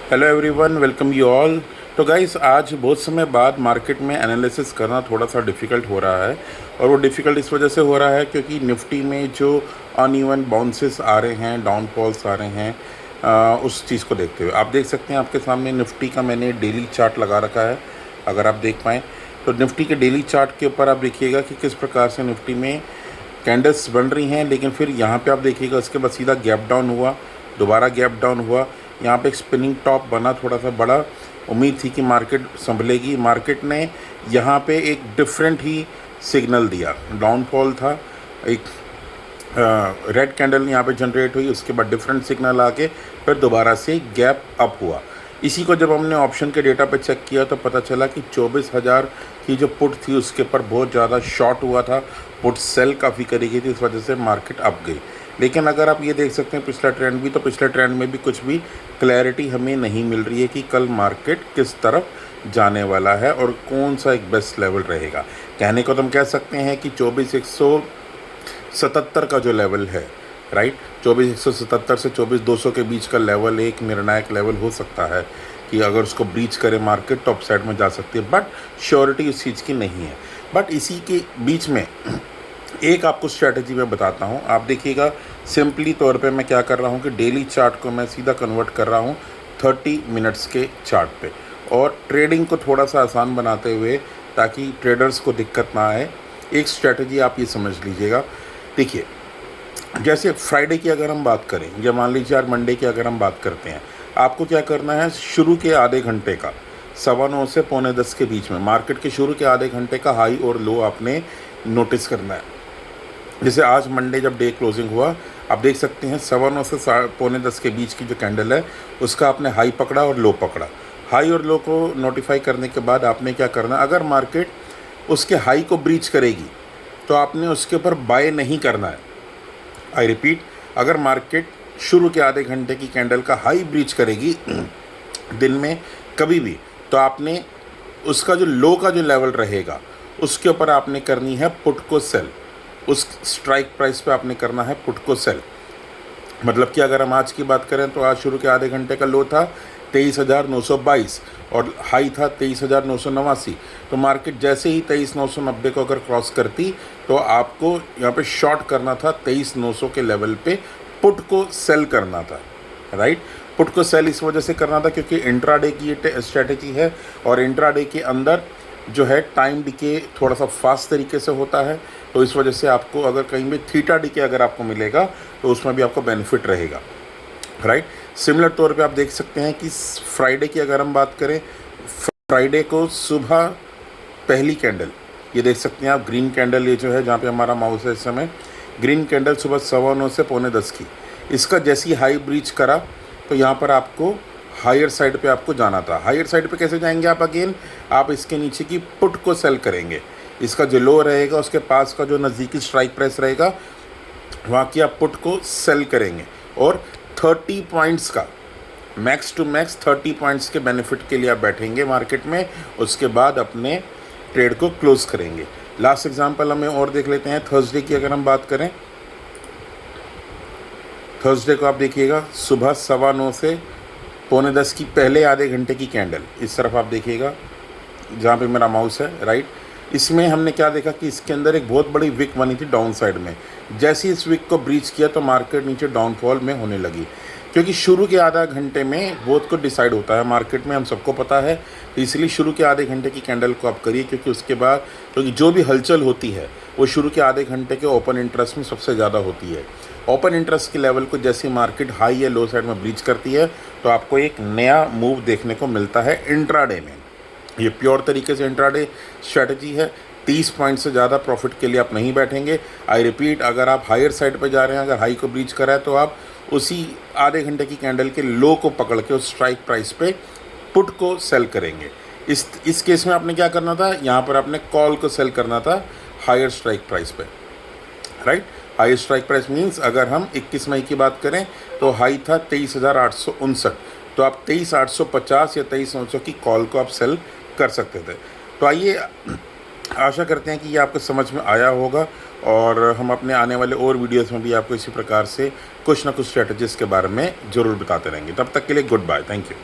Hello everyone, welcome you all. तो guys, आज बहुत समय बाद मार्केट में एनालिसिस करना थोड़ा सा डिफ़िकल्ट हो रहा है। और वो डिफ़िकल्ट इस वजह से हो रहा है क्योंकि निफ्टी में जो अनइवन बाउंसेस आ रहे हैं, डाउनफॉल्स आ रहे हैं, उस चीज़ को देखते हुए आप देख सकते हैं आपके सामने निफ्टी का मैंने डेली चार्ट लगा रखा है। अगर आप देख पाएँ तो निफ्टी के डेली चार्ट के ऊपर आप देखिएगा कि किस प्रकार से निफ्टी में कैंडल्स बन रही हैं। लेकिन फिर यहाँ पे आप देखिएगा उसके बाद सीधा गैप डाउन हुआ, दोबारा गैप डाउन हुआ, यहाँ पे एक स्पिनिंग टॉप बना थोड़ा सा बड़ा। उम्मीद थी कि मार्केट संभलेगी। मार्केट ने यहाँ पे एक डिफरेंट ही सिग्नल दिया। डाउनफॉल था, एक रेड कैंडल यहाँ पे जनरेट हुई, उसके बाद डिफरेंट सिग्नल आके फिर दोबारा से गैप अप हुआ। इसी को जब हमने ऑप्शन के डेटा पे चेक किया तो पता चला कि 24,000 की जो पुट थी उसके ऊपर बहुत ज़्यादा शॉर्ट हुआ था, पुट सेल काफ़ी करी गई थी, इस वजह से मार्केट अप गई। लेकिन अगर आप ये देख सकते हैं पिछला ट्रेंड भी, तो पिछले ट्रेंड में भी कुछ भी क्लैरिटी हमें नहीं मिल रही है कि कल मार्केट किस तरफ जाने वाला है और कौन सा एक बेस्ट लेवल रहेगा। कहने को तो हम कह सकते हैं कि 24,177 का जो लेवल है, राइट, 24,177 से 24,200 के बीच का लेवल एक निर्णायक लेवल हो सकता है कि अगर उसको ब्रीच करे मार्केट टॉप साइड में जा सकती है, बट श्योरिटी उस चीज़ की नहीं है। बट इसी के बीच में एक आपको स्ट्रैटेजी मैं बताता हूँ। आप देखिएगा, सिंपली तौर पे मैं क्या कर रहा हूँ कि डेली चार्ट को मैं सीधा कन्वर्ट कर रहा हूँ 30 मिनट्स के चार्ट पे, और ट्रेडिंग को थोड़ा सा आसान बनाते हुए, ताकि ट्रेडर्स को दिक्कत ना आए। एक स्ट्रैटेजी आप ये समझ लीजिएगा। देखिए, जैसे फ्राइडे की अगर हम बात करें, या मान लीजिए आज मंडे की अगर हम बात करते हैं, आपको क्या करना है, शुरू के आधे घंटे का 9:15 से 9:45 के बीच में मार्केट के शुरू के आधे घंटे का हाई और लो आपने नोटिस करना है। जैसे आज मंडे जब डे क्लोजिंग हुआ, आप देख सकते हैं 9:15 से 9:45 के बीच की जो कैंडल है उसका आपने हाई पकड़ा और लो पकड़ा। हाई और लो को नोटिफाई करने के बाद आपने क्या करना, अगर मार्केट उसके हाई को ब्रीच करेगी तो आपने उसके ऊपर बाय नहीं करना है। आई रिपीट, अगर मार्केट शुरू के आधे घंटे की कैंडल का हाई ब्रीच करेगी दिन में कभी भी, तो आपने उसका जो लो का जो लेवल रहेगा उसके ऊपर आपने करनी है पुट को सेल। उस स्ट्राइक प्राइस पे आपने करना है पुट को सेल। मतलब कि अगर हम आज की बात करें तो आज शुरू के आधे घंटे का लो था 23,922 और हाई था 23,989। तो मार्केट जैसे ही 23,990 को अगर क्रॉस करती तो आपको यहाँ पे शॉर्ट करना था 23,900 के लेवल पे, पुट को सेल करना था, राइट। पुट को सेल इस वजह से करना था क्योंकि इंट्राडे की ये स्ट्रैटेजी है, और इंट्राडे के अंदर जो है टाइम डिके थोड़ा सा फास्ट तरीके से होता है। तो इस वजह से आपको अगर कहीं भी थीटा डिके अगर आपको मिलेगा तो उसमें भी आपको बेनिफिट रहेगा, राइट। सिमिलर तौर पे आप देख सकते हैं कि फ्राइडे की अगर हम बात करें, फ्राइडे को सुबह पहली कैंडल, ये देख सकते हैं आप, ग्रीन कैंडल, ये जो है जहाँ पे हमारा माउस है इस समय, ग्रीन कैंडल सुबह 9:15 से 9:45 की, इसका जैसी हाई ब्रीच करा तो यहाँ पर आपको हायर साइड पे आपको जाना था। हायर साइड पे कैसे जाएंगे आप, अगेन आप इसके नीचे की पुट को सेल करेंगे। इसका जो लो रहेगा उसके पास का जो नज़दीकी स्ट्राइक प्राइस रहेगा वहाँ की आप पुट को सेल करेंगे, और 30 पॉइंट्स का मैक्स टू मैक्स 30 पॉइंट्स के बेनिफिट के लिए आप बैठेंगे मार्केट में। उसके बाद अपने ट्रेड को क्लोज करेंगे। लास्ट एग्जांपल हमें और देख लेते हैं, थर्सडे की अगर हम बात करें, थर्सडे को आप देखिएगा सुबह 9:15 से 9:45 की पहले आधे घंटे की कैंडल, इस तरफ आप देखिएगा जहाँ पे मेरा माउस है, राइट। इसमें हमने क्या देखा कि इसके अंदर एक बहुत बड़ी विक बनी थी डाउन साइड में। जैसे इस विक को ब्रीच किया तो मार्केट नीचे डाउनफॉल में होने लगी, क्योंकि शुरू के आधा घंटे में बहुत कुछ डिसाइड होता है मार्केट में, हम सबको पता है। तो इसलिए शुरू के आधे घंटे की कैंडल को आप करिए, क्योंकि उसके बाद क्योंकि जो भी हलचल होती है वो शुरू के आधे घंटे के ओपन इंटरेस्ट में सबसे ज़्यादा होती है। ओपन इंटरेस्ट के लेवल को जैसे मार्केट हाई या लो साइड में ब्रीच करती है तो आपको एक नया मूव देखने को मिलता है इंट्राडे में। ये प्योर तरीके से इंट्राडे स्ट्रैटेजी है। 30 पॉइंट से ज़्यादा प्रॉफिट के लिए आप नहीं बैठेंगे। आई रिपीट, अगर आप हायर साइड पर जा रहे हैं, अगर हाई को ब्रीच करा है तो आप उसी आधे घंटे की कैंडल के लो को पकड़ के उस स्ट्राइक प्राइस पे पुट को सेल करेंगे। इस केस में आपने क्या करना था, यहाँ पर आपने कॉल को सेल करना था हायर स्ट्राइक प्राइस पे, right. High strike price means अगर हम 21 मई की बात करें तो हाई था 23,859, तो आप 23,850 या 23,900 की कॉल को आप सेल कर सकते थे। तो आइए, आशा करते हैं कि ये आपको समझ में आया होगा, और हम अपने आने वाले और वीडियोस में भी आपको इसी प्रकार से कुछ ना कुछ स्ट्रेटजीज़ के बारे में ज़रूर बताते रहेंगे। तब तक के लिए गुड बाय, थैंक यू।